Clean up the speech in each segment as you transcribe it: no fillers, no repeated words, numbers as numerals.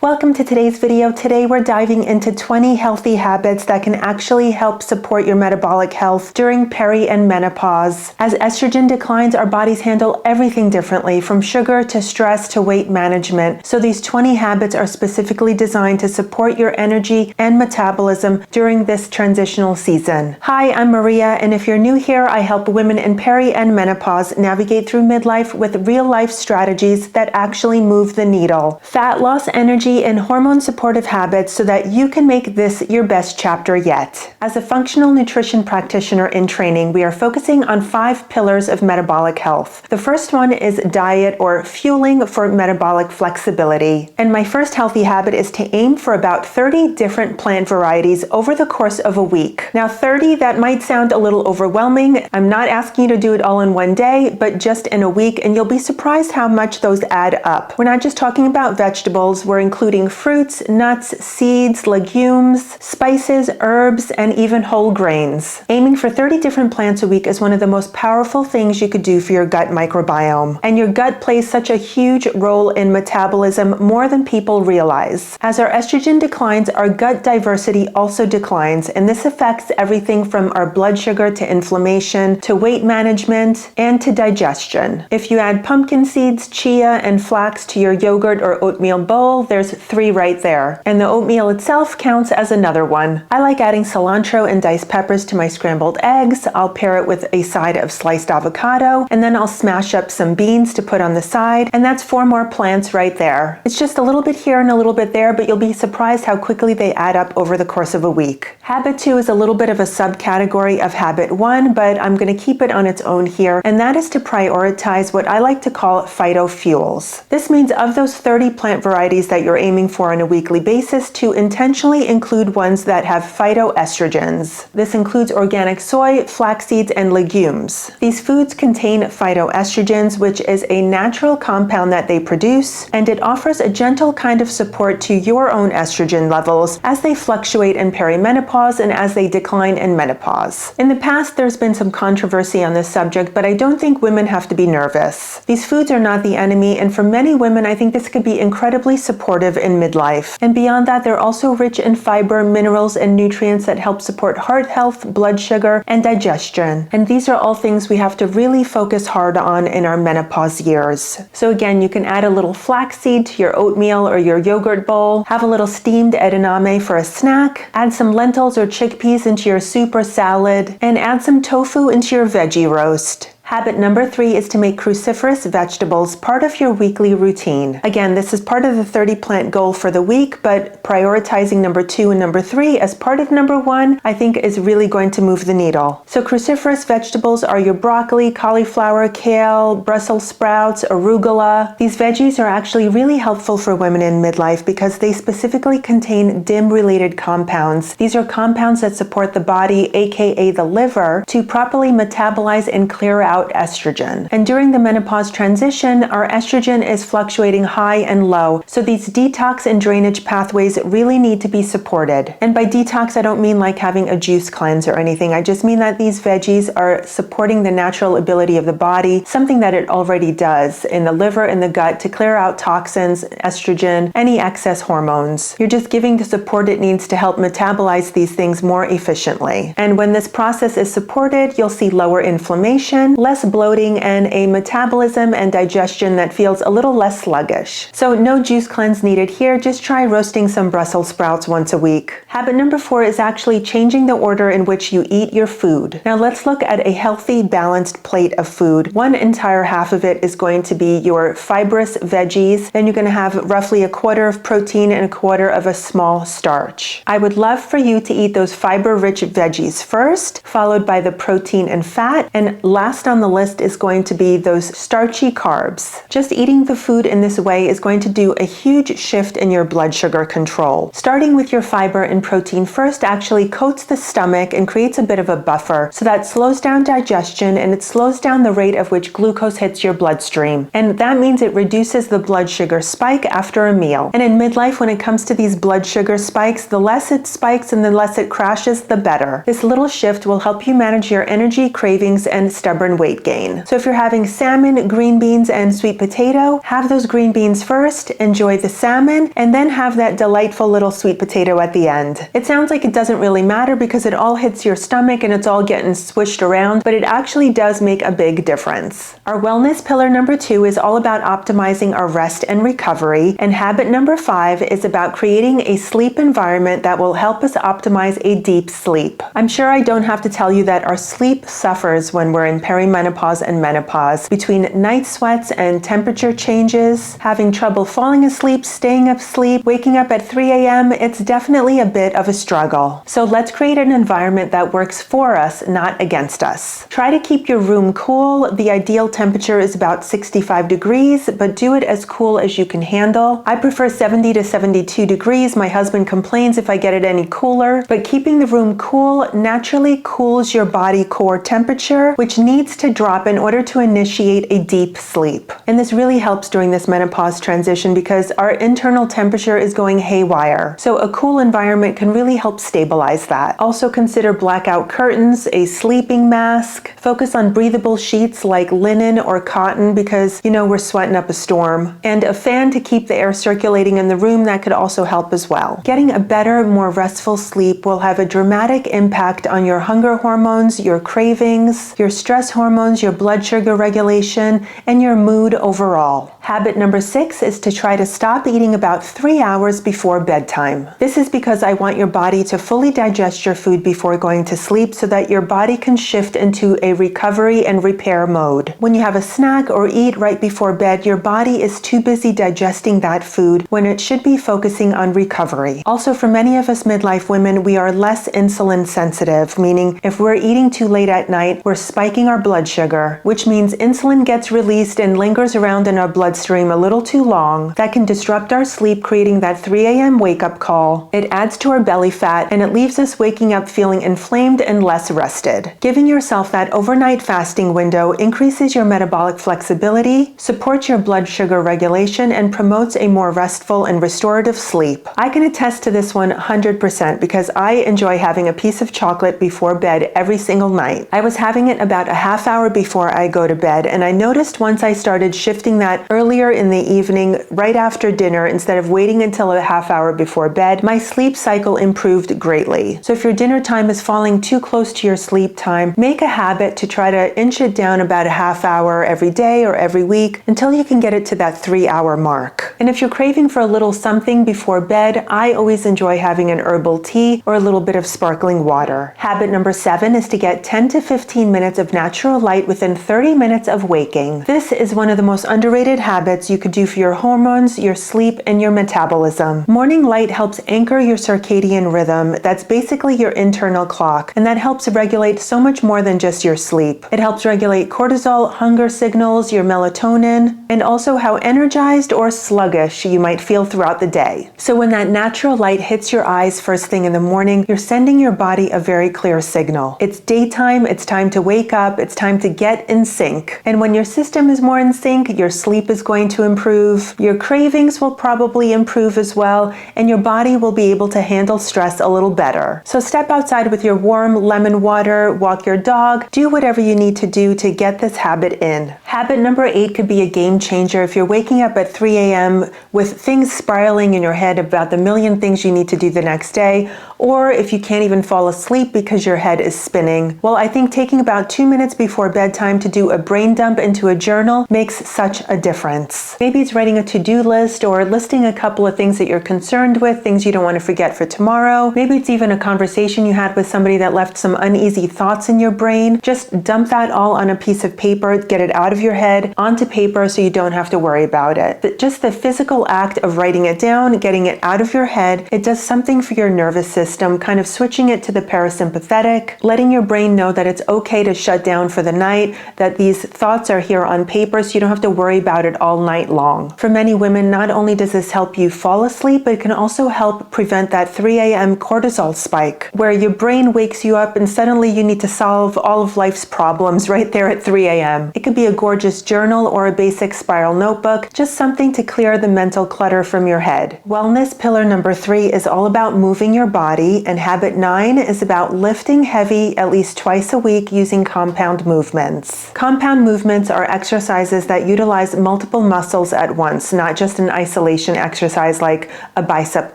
Welcome to today's video. Today we're diving into 20 healthy habits that can actually help support your metabolic health during peri and menopause. As estrogen declines, our bodies handle everything differently, from sugar to stress to weight management. So these 20 habits are specifically designed to support your energy and metabolism during this transitional season. Hi, I'm Maria, and if you're new here, I help women in peri and menopause navigate through midlife with real-life strategies that actually move the needle. Fat loss, energy, and hormone supportive habits so that you can make this your best chapter yet. As a functional nutrition practitioner in training, we are focusing on 5 pillars of metabolic health. The first one is diet, or fueling for metabolic flexibility. And my first healthy habit is to aim for about 30 different plant varieties over the course of a week. Now 30, that might sound a little overwhelming. I'm not asking you to do it all in one day, but just in a week, and you'll be surprised how much those add up. We're not just talking about vegetables, we're including fruits, nuts, seeds, legumes, spices, herbs, and even whole grains. Aiming for 30 different plants a week is one of the most powerful things you could do for your gut microbiome. And your gut plays such a huge role in metabolism, more than people realize. As our estrogen declines, our gut diversity also declines, and this affects everything from our blood sugar to inflammation to weight management and to digestion. If you add pumpkin seeds, chia, and flax to your yogurt or oatmeal bowl, there's 3 right there. And the oatmeal itself counts as another one. I like adding cilantro and diced peppers to my scrambled eggs. I'll pair it with a side of sliced avocado, and then I'll smash up some beans to put on the side, and that's 4 more plants right there. It's just a little bit here and a little bit there, but you'll be surprised how quickly they add up over the course of a week. Habit 2 is a little bit of a subcategory of habit 1, but I'm going to keep it on its own here, and that is to prioritize what I like to call phytofuels. This means of those 30 plant varieties that you're aiming for on a weekly basis, to intentionally include ones that have phytoestrogens. This includes organic soy, flax seeds, and legumes. These foods contain phytoestrogens, which is a natural compound that they produce, and it offers a gentle kind of support to your own estrogen levels as they fluctuate in perimenopause and as they decline in menopause. In the past, there's been some controversy on this subject, but I don't think women have to be nervous. These foods are not the enemy, and for many women, I think this could be incredibly supportive in midlife. And beyond that, they're also rich in fiber, minerals, and nutrients that help support heart health, blood sugar, and digestion. And these are all things we have to really focus hard on in our menopause years. So again, you can add a little flaxseed to your oatmeal or your yogurt bowl, have a little steamed edamame for a snack, add some lentils or chickpeas into your soup or salad, and add some tofu into your veggie roast. Habit number 3 is to make cruciferous vegetables part of your weekly routine. Again, this is part of the 30 plant goal for the week, but prioritizing number 2 and number 3 as part of number 1, I think is really going to move the needle. So cruciferous vegetables are your broccoli, cauliflower, kale, Brussels sprouts, arugula. These veggies are actually really helpful for women in midlife because they specifically contain DIM-related compounds. These are compounds that support the body, aka the liver, to properly metabolize and clear out estrogen. And during the menopause transition, our estrogen is fluctuating high and low, so these detox and drainage pathways really need to be supported. And by detox, I don't mean like having a juice cleanse or anything. I just mean that these veggies are supporting the natural ability of the body, something that it already does in the liver and the gut, to clear out toxins, estrogen, any excess hormones. You're just giving the support it needs to help metabolize these things more efficiently. And when this process is supported, you'll see lower inflammation, less bloating, and a metabolism and digestion that feels a little less sluggish. So no juice cleanse needed here, just try roasting some Brussels sprouts once a week. Habit number 4 is actually changing the order in which you eat your food. Now let's look at a healthy, balanced plate of food. One entire half of it is going to be your fibrous veggies, then you're going to have roughly a quarter of protein and a quarter of a small starch. I would love for you to eat those fiber-rich veggies first, followed by the protein and fat, and last on the list is going to be those starchy carbs. Just eating the food in this way is going to do a huge shift in your blood sugar control. Starting with your fiber and protein first actually coats the stomach and creates a bit of a buffer, so that slows down digestion and it slows down the rate of which glucose hits your bloodstream. And that means it reduces the blood sugar spike after a meal. And in midlife, when it comes to these blood sugar spikes, the less it spikes and the less it crashes, the better. This little shift will help you manage your energy, cravings, and stubborn weight gain. So if you're having salmon, green beans, and sweet potato, have those green beans first, enjoy the salmon, and then have that delightful little sweet potato at the end. It sounds like it doesn't really matter because it all hits your stomach and it's all getting swished around, but it actually does make a big difference. Our wellness pillar number 2 is all about optimizing our rest and recovery, and habit number 5 is about creating a sleep environment that will help us optimize a deep sleep. I'm sure I don't have to tell you that our sleep suffers when we're in perimenopause and menopause. Between night sweats and temperature changes, having trouble falling asleep, staying asleep, waking up at 3 a.m., it's definitely a bit of a struggle. So let's create an environment that works for us, not against us. Try to keep your room cool. The ideal temperature is about 65 degrees, but do it as cool as you can handle. I prefer 70 to 72 degrees. My husband complains if I get it any cooler, but keeping the room cool naturally cools your body core temperature, which needs to drop in order to initiate a deep sleep. And this really helps during this menopause transition because our internal temperature is going haywire. So a cool environment can really help stabilize that. Also consider blackout curtains, a sleeping mask, focus on breathable sheets like linen or cotton because, we're sweating up a storm, and a fan to keep the air circulating in the room. That could also help as well. Getting a better, more restful sleep will have a dramatic impact on your hunger hormones, your cravings, your stress hormones, your blood sugar regulation, and your mood overall. Habit number 6 is to try to stop eating about 3 hours before bedtime. This is because I want your body to fully digest your food before going to sleep so that your body can shift into a recovery and repair mode. When you have a snack or eat right before bed, your body is too busy digesting that food when it should be focusing on recovery. Also, for many of us midlife women, we are less insulin sensitive, meaning if we're eating too late at night, we're spiking our blood sugar, which means insulin gets released and lingers around in our bloodstream a little too long. That can disrupt our sleep, creating that 3 a.m. wake-up call. It adds to our belly fat and it leaves us waking up feeling inflamed and less rested. Giving yourself that overnight fasting window increases your metabolic flexibility, supports your blood sugar regulation, and promotes a more restful and restorative sleep. I can attest to this one 100% because I enjoy having a piece of chocolate before bed every single night. I was having it about a half hour before I go to bed, and I noticed once I started shifting that earlier in the evening, right after dinner, instead of waiting until a half hour before bed, my sleep cycle improved greatly. So if your dinner time is falling too close to your sleep time, make a habit to try to inch it down about a half hour every day or every week until you can get it to that 3-hour mark. And if you're craving for a little something before bed, I always enjoy having an herbal tea or a little bit of sparkling water. Habit number 7 is to get 10 to 15 minutes of natural light within 30 minutes of waking. This is one of the most underrated habits you could do for your hormones, your sleep, and your metabolism. Morning light helps anchor your circadian rhythm. That's basically your internal clock, and that helps regulate so much more than just your sleep. It helps regulate cortisol, hunger signals, your melatonin, and also how energized or sluggish you might feel throughout the day. So when that natural light hits your eyes first thing in the morning, you're sending your body a very clear signal. It's daytime, it's time to wake up, it's time to get in sync. And when your system is more in sync, your sleep is going to improve, your cravings will probably improve as well, and your body will be able to handle stress a little better. So step outside with your warm lemon water, walk your dog, do whatever you need to do to get this habit in. Habit number 8 could be a game changer if you're waking up at 3 a.m. with things spiraling in your head about the million things you need to do the next day, or if you can't even fall asleep because your head is spinning. Well, I think taking about 2 minutes before bedtime to do a brain dump into a journal makes such a difference. Maybe it's writing a to-do list or listing a couple of things that you're concerned with, things you don't want to forget for tomorrow. Maybe it's even a conversation you had with somebody that left some uneasy thoughts in your brain. Just dump that all on a piece of paper, get it out of your head onto paper so you don't have to worry about it. But just the physical act of writing it down, getting it out of your head, it does something for your nervous system, kind of switching it to the parasympathetic, letting your brain know that it's okay to shut down for the night, that these thoughts are here on paper so you don't have to worry about it all night long. For many women, not only does this help you fall asleep, but it can also help prevent that 3 a.m. cortisol spike, where your brain wakes you up and suddenly you need to solve all of life's problems right there at 3 a.m. It could be a gorgeous gorgeous journal or a basic spiral notebook, just something to clear the mental clutter from your head. Wellness pillar number 3 is all about moving your body, and habit 9 is about lifting heavy at least twice a week using compound movements. Compound movements are exercises that utilize multiple muscles at once, not just an isolation exercise like a bicep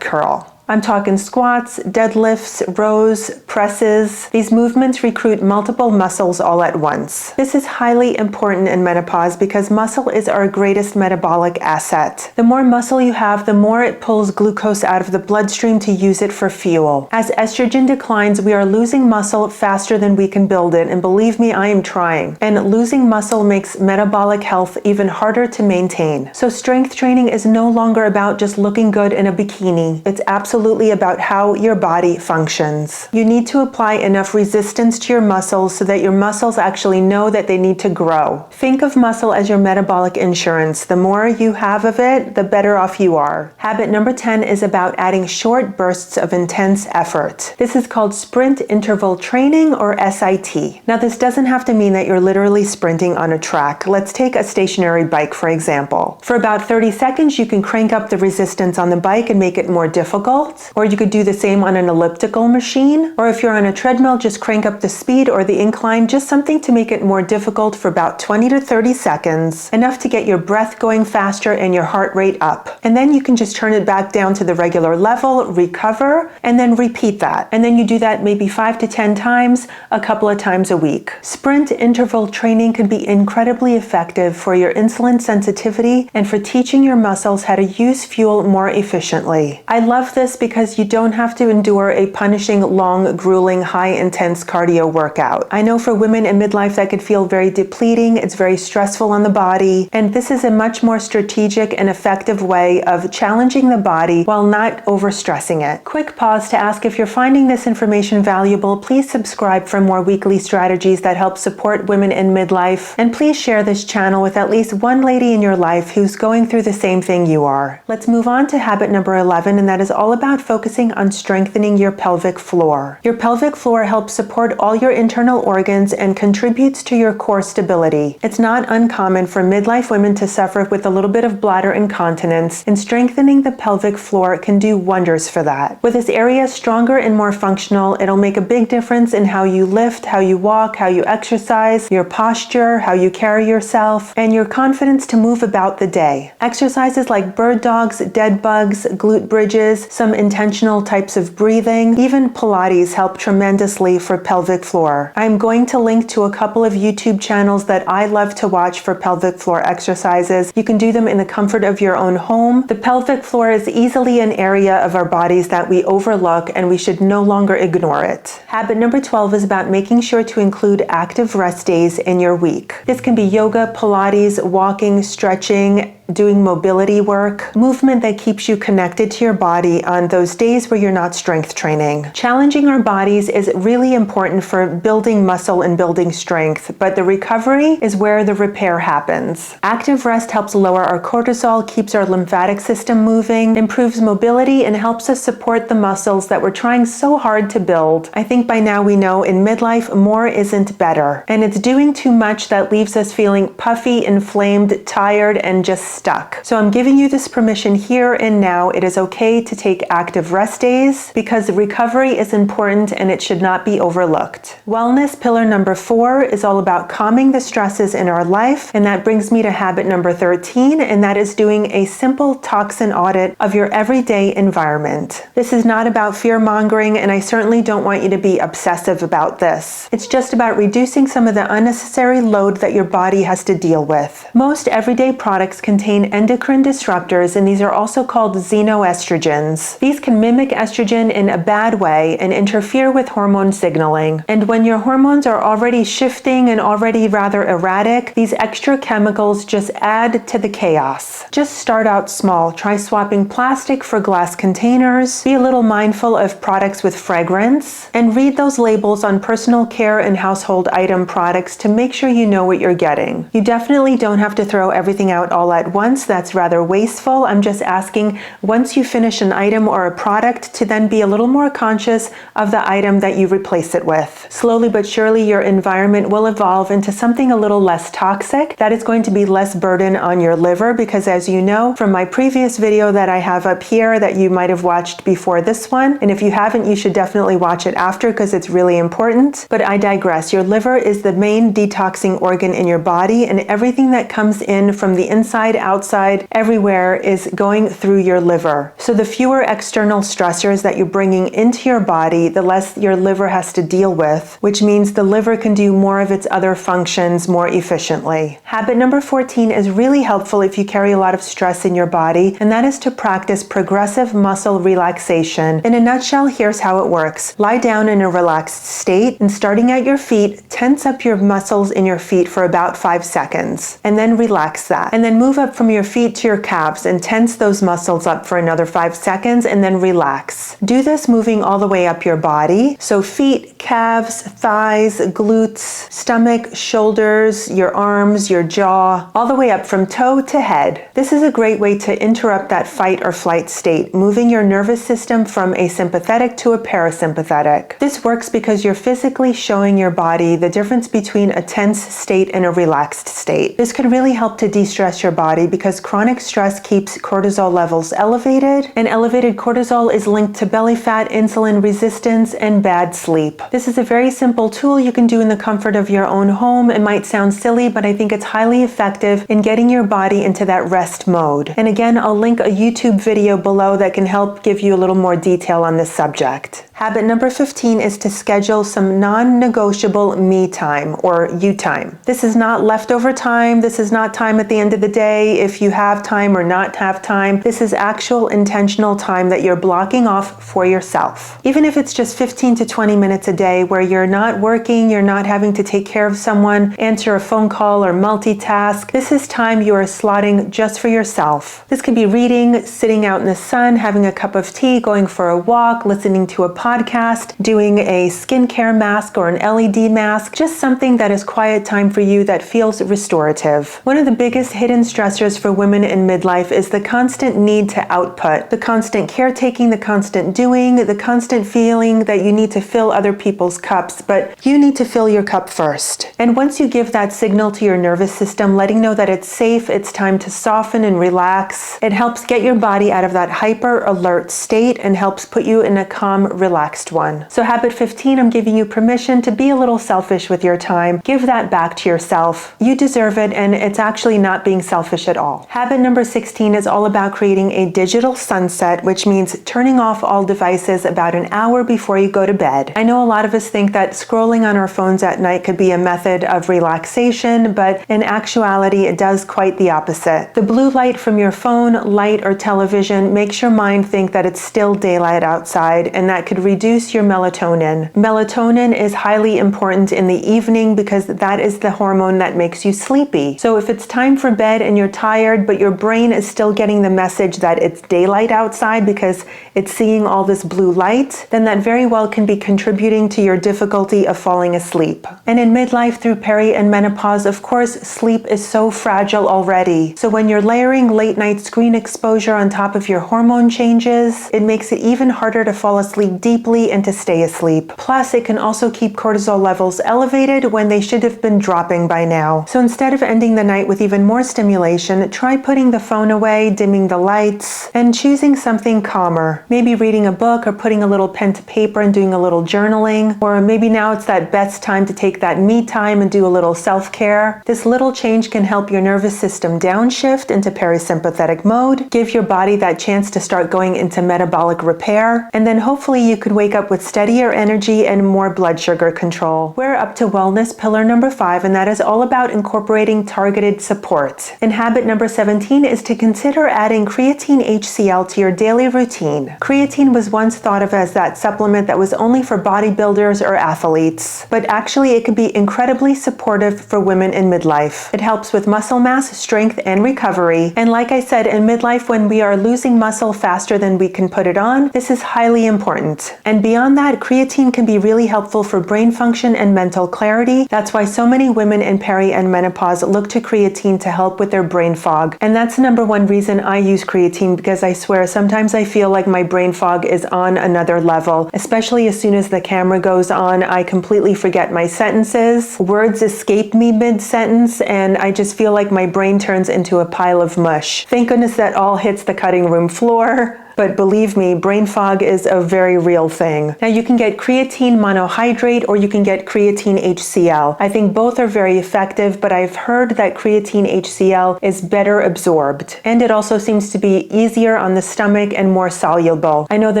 curl. I'm talking squats, deadlifts, rows, presses. These movements recruit multiple muscles all at once. This is highly important in menopause because muscle is our greatest metabolic asset. The more muscle you have, the more it pulls glucose out of the bloodstream to use it for fuel. As estrogen declines, we are losing muscle faster than we can build it, and believe me, I am trying. And losing muscle makes metabolic health even harder to maintain. So strength training is no longer about just looking good in a bikini. It's absolutely about how your body functions. You need to apply enough resistance to your muscles so that your muscles actually know that they need to grow. Think of muscle as your metabolic insurance. The more you have of it, the better off you are. Habit number 10 is about adding short bursts of intense effort. This is called sprint interval training, or SIT. Now, this doesn't have to mean that you're literally sprinting on a track. Let's take a stationary bike, for example. For about 30 seconds, you can crank up the resistance on the bike and make it more difficult. Or you could do the same on an elliptical machine. Or if you're on a treadmill, just crank up the speed or the incline, just something to make it more difficult for about 20 to 30 seconds, enough to get your breath going faster and your heart rate up. And then you can just turn it back down to the regular level, recover, and then repeat that. And then you do that maybe 5 to 10 times, a couple of times a week. Sprint interval training can be incredibly effective for your insulin sensitivity and for teaching your muscles how to use fuel more efficiently. I love this because you don't have to endure a punishing, long, grueling, high-intense cardio workout. I know for women in midlife that could feel very depleting, it's very stressful on the body, and this is a much more strategic and effective way of challenging the body while not overstressing it. Quick pause to ask if you're finding this information valuable. Please subscribe for more weekly strategies that help support women in midlife, and please share this channel with at least one lady in your life who's going through the same thing you are. Let's move on to habit number 11, and that is all about focusing on strengthening your pelvic floor. Your pelvic floor helps support all your internal organs and contributes to your core stability. It's not uncommon for midlife women to suffer with a little bit of bladder incontinence, and strengthening the pelvic floor can do wonders for that. With this area stronger and more functional, it'll make a big difference in how you lift, how you walk, how you exercise, your posture, how you carry yourself, and your confidence to move about the day. Exercises like bird dogs, dead bugs, glute bridges, some intentional types of breathing, even Pilates help tremendously for pelvic floor. I'm going to link to a couple of YouTube channels that I love to watch for pelvic floor exercises. You can do them in the comfort of your own home. The pelvic floor is easily an area of our bodies that we overlook, and we should no longer ignore it. Habit number 12 is about making sure to include active rest days in your week. This can be yoga, Pilates, walking, stretching, doing mobility work, movement that keeps you connected to your body on those days where you're not strength training. Challenging our bodies is really important for building muscle and building strength, but the recovery is where the repair happens. Active rest helps lower our cortisol, keeps our lymphatic system moving, improves mobility, and helps us support the muscles that we're trying so hard to build. I think by now we know in midlife, more isn't better, and it's doing too much that leaves us feeling puffy, inflamed, tired, and just stuck. So I'm giving you this permission here and now. It is okay to take active rest days because recovery is important and it should not be overlooked. Wellness pillar number 4 is all about calming the stresses in our life, and that brings me to habit number 13, and that is doing a simple toxin audit of your everyday environment. This is not about fear-mongering, and I certainly don't want you to be obsessive about this. It's just about reducing some of the unnecessary load that your body has to deal with. Most everyday products contain endocrine disruptors, and these are also called xenoestrogens. These can mimic estrogen in a bad way and interfere with hormone signaling. And when your hormones are already shifting and already rather erratic, these extra chemicals just add to the chaos. Just start out small. Try swapping plastic for glass containers. Be a little mindful of products with fragrance, and read those labels on personal care and household item products to make sure you know what you're getting. You definitely don't have to throw everything out all at once. That's rather wasteful. I'm just asking, once you finish an item or a product, to then be a little more conscious of the item that you replace it with. Slowly but surely, your environment will evolve into something a little less toxic. That is going to be less burden on your liver because, as you know from my previous video that I have up here that you might have watched before this one, and if you haven't, you should definitely watch it after because it's really important. But I digress. Your liver is the main detoxing organ in your body, and everything that comes in from the inside, outside, everywhere is going through your liver. So the fewer external stressors that you're bringing into your body, the less your liver has to deal with, which means the liver can do more of its other functions more efficiently. Habit number 14 is really helpful if you carry a lot of stress in your body, and that is to practice progressive muscle relaxation. In a nutshell, here's how it works. Lie down in a relaxed state, and starting at your feet, tense up your muscles in your feet for about 5 seconds, and then relax that. And then move up from your feet to your calves and tense those muscles up for another 5 seconds, and then relax. Do this moving all the way up your body. So feet, calves, thighs, glutes, stomach, shoulders, your arms, your jaw, all the way up from toe to head. This is a great way to interrupt that fight or flight state, moving your nervous system from a sympathetic to a parasympathetic. This works because you're physically showing your body the difference between a tense state and a relaxed state. This could really help to de-stress your body because chronic stress keeps cortisol levels elevated, and elevated cortisol is linked to belly fat, insulin resistance, and bad sleep. This is a very simple tool you can do in the comfort of your own home. It might sound silly, but I think it's highly effective in getting your body into that rest mode. And again, I'll link a YouTube video below that can help give you a little more detail on this subject. Habit number 15 is to schedule some non-negotiable me time or you time. This is not leftover time. This is not time at the end of the day if you have time or not have time. This is actual intentional time that you're blocking off for yourself. Even if it's just 15 to 20 minutes a day where you're not working, you're not having to take care of someone, answer a phone call, or multitask, this is time you are slotting just for yourself. This could be reading, sitting out in the sun, having a cup of tea, going for a walk, listening to a podcast, doing a skincare mask or an LED mask, just something that is quiet time for you that feels restorative. One of the biggest hidden stressors for women in midlife is the constant need to output, the constant caretaking, the constant doing, the constant feeling that you need to fill other people's cups, but you need to fill your cup first. And once you give that signal to your nervous system, letting know that it's safe, it's time to soften and relax, it helps get your body out of that hyper alert state and helps put you in a calm, relaxed one. So habit 15, I'm giving you permission to be a little selfish with your time. Give that back to yourself. You deserve it, and it's actually not being selfish at all. Habit number 16 is all about creating a digital sunset, which means turning off all devices about an hour before you go to bed. I know a lot of us think that scrolling on our phones at night could be a method of relaxation, but in actuality, it does quite the opposite. The blue light from your phone, light, or television makes your mind think that it's still daylight outside, and that could reduce your melatonin. Melatonin is highly important in the evening because that is the hormone that makes you sleepy. So if it's time for bed and you're tired, but your brain is still getting the message that it's daylight outside because it's seeing all this blue light, then that very well can be contributing to your difficulty of falling asleep. And in midlife through peri and menopause, of course, sleep is so fragile already. So when you're layering late night screen exposure on top of your hormone changes, it makes it even harder to fall asleep deeply and to stay asleep. Plus, it can also keep cortisol levels elevated when they should have been dropping by now. So instead of ending the night with even more stimulation, try putting the phone away, dimming the lights, and choosing something calmer. Maybe reading a book or putting a little pen to paper and doing a little journaling. Or maybe now it's that best time to take that me time and do a little self-care. This little change can help your nervous system downshift into parasympathetic mode, give your body that chance to start going into metabolic repair, and then hopefully you could wake up with steadier energy and more blood sugar control. We're up to wellness pillar number 5, and that is all about incorporating targeted support. And habit number 17 is to consider adding creatine HCl to your daily routine. Creatine was once thought of as that supplement that was only for bodybuilders or athletes, but actually it can be incredibly supportive for women in midlife. It helps with muscle mass, strength, and recovery. And like I said, in midlife, when we are losing muscle faster than we can put it on, this is highly important. And beyond that, creatine can be really helpful for brain function and mental clarity. That's why so many women in peri and menopause look to creatine to help with their brain brain fog. And that's the number one reason I use creatine, because I swear sometimes I feel like my brain fog is on another level, especially as soon as the camera goes on. I completely forget my sentences. Words escape me mid-sentence, and I just feel like my brain turns into a pile of mush. Thank goodness that all hits the cutting room floor. But believe me, brain fog is a very real thing. Now you can get creatine monohydrate or you can get creatine HCl. I think both are very effective, but I've heard that creatine HCl is better absorbed. And it also seems to be easier on the stomach and more soluble. I know the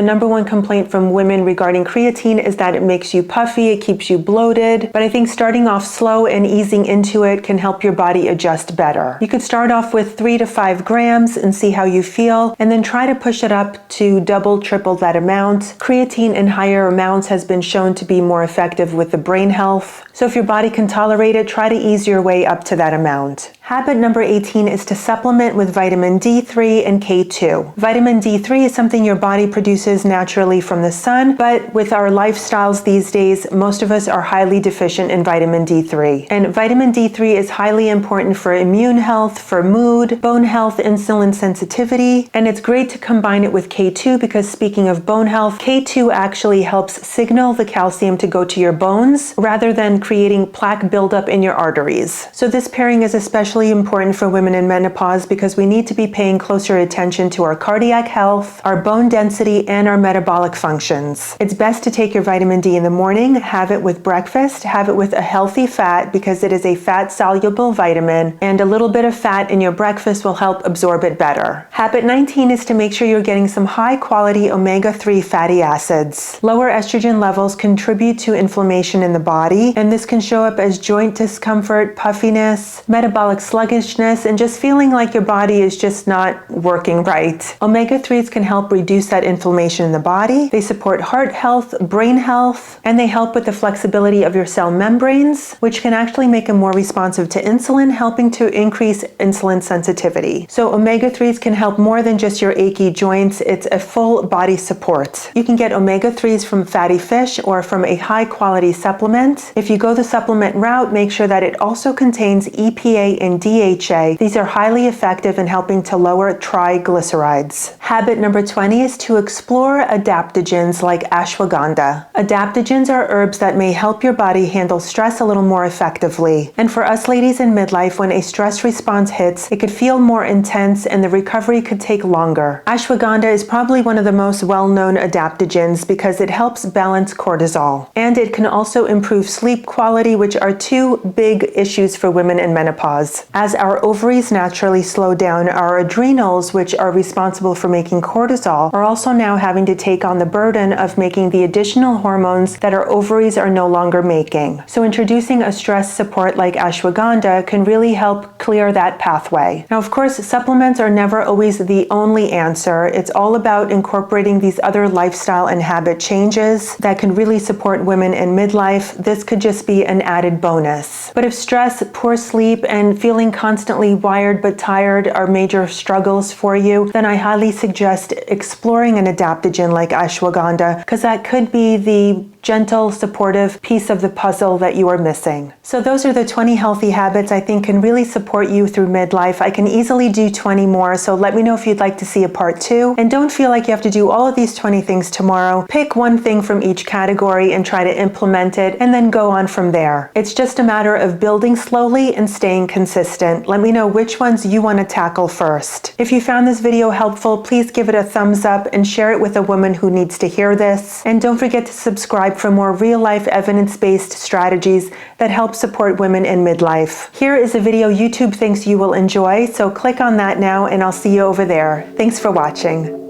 number one complaint from women regarding creatine is that it makes you puffy, it keeps you bloated, but I think starting off slow and easing into it can help your body adjust better. You could start off with 3 to 5 grams and see how you feel, and then try to push it up to double, triple that amount. Creatine in higher amounts has been shown to be more effective with the brain health. So if your body can tolerate it, try to ease your way up to that amount. Habit number 18 is to supplement with vitamin D3 and K2. Vitamin D3 is something your body produces naturally from the sun, but with our lifestyles these days, most of us are highly deficient in vitamin D3. And vitamin D3 is highly important for immune health, for mood, bone health, insulin sensitivity, and it's great to combine it with K2 because speaking of bone health, K2 actually helps signal the calcium to go to your bones rather than creating plaque buildup in your arteries. So this pairing is especially important for women in menopause because we need to be paying closer attention to our cardiac health, our bone density, and our metabolic functions. It's best to take your vitamin D in the morning, have it with breakfast, have it with a healthy fat because it is a fat-soluble vitamin, and a little bit of fat in your breakfast will help absorb it better. Habit 19 is to make sure you're getting some high-quality omega-3 fatty acids. Lower estrogen levels contribute to inflammation in the body, and this can show up as joint discomfort, puffiness, metabolic sluggishness, and just feeling like your body is just not working right. Omega-3s can help reduce that inflammation in the body. They support heart health, brain health, and they help with the flexibility of your cell membranes, which can actually make them more responsive to insulin, helping to increase insulin sensitivity. So omega-3s can help more than just your achy joints. It's a full body support. You can get omega-3s from fatty fish or from a high-quality supplement. If you go the supplement route, make sure that it also contains EPA and DHA. These are highly effective in helping to lower triglycerides. Habit number 20 is to explore adaptogens like ashwagandha. Adaptogens are herbs that may help your body handle stress a little more effectively. And for us ladies in midlife, when a stress response hits, it could feel more intense and the recovery could take longer. Ashwagandha is probably one of the most well-known adaptogens because it helps balance cortisol. And it can also improve sleep quality, which are two big issues for women in menopause. As our ovaries naturally slow down, our adrenals, which are responsible for making cortisol, are also now having to take on the burden of making the additional hormones that our ovaries are no longer making. So introducing a stress support like ashwagandha can really help clear that pathway. Now, of course, supplements are never always the only answer. It's all about incorporating these other lifestyle and habit changes that can really support women in midlife. This could just be an added bonus. But if stress, poor sleep, and feeling constantly wired but tired are major struggles for you, then I highly suggest exploring an adaptogen like ashwagandha, because that could be the gentle, supportive piece of the puzzle that you are missing. So those are the 20 healthy habits I think can really support you through midlife. I can easily do 20 more, so let me know if you'd like to see a part 2. And don't feel like you have to do all of these 20 things tomorrow. Pick one thing from each category and try to implement it, and then go on from there. It's just a matter of building slowly and staying consistent. Let me know which ones you want to tackle first. If you found this video helpful, please give it a thumbs up and share it with a woman who needs to hear this. And don't forget to subscribe for more real-life evidence-based strategies that help support women in midlife. Here is a video YouTube thinks you will enjoy, so click on that now and I'll see you over there. Thanks for watching.